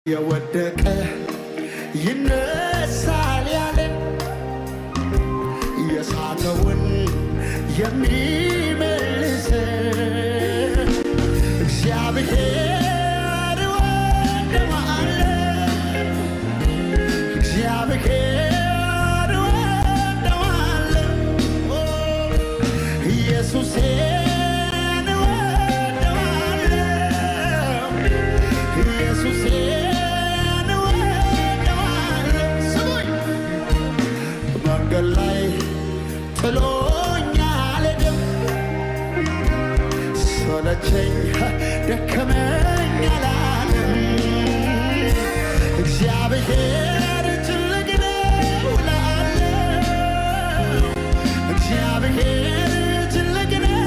የወደቀ ይነሳል ያለ የሳተውን የሚመልስ እግዚአብሔር ወደዋለ እግዚአብሔር ወደዋለ ኢየሱስ ላይ ጥሎኛል ደም ሰለቸኝ ደከመኝ አላለም እግዚአብሔር ትልቅ ነው እላለሁ እግዚአብሔር ትልቅ ነው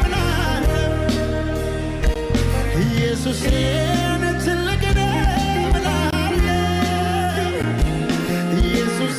እላለሁ ኢየሱስ ትልቅ ነው እላለሁ ኢየሱስ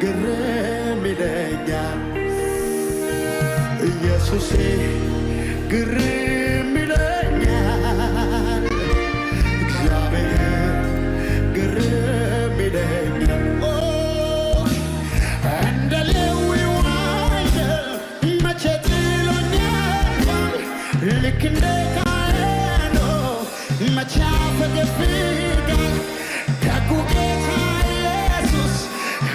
ግርም ይለኛል ኢየሱሴ ግርም ይለኛል እግዚአብሔር ግርም ይለኛል እንደ ሌዊው አይደል መቼ ጥሎኛል ልክ እንደ ካህኑ መቼ አፈገፍጋል ደጉ ጌታ ኢየሱስ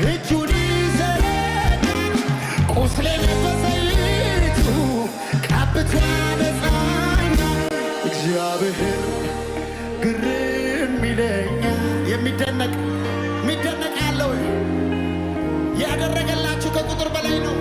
እጁን ይዘረጋል ቁስሌን በዘይቱ ቀብቶ ያነጻኛል እግዚአብሔር ግርም ይለኛል የሚደነቅ ያለው ያደረገላችሁ ከቁጥር በላይ ነው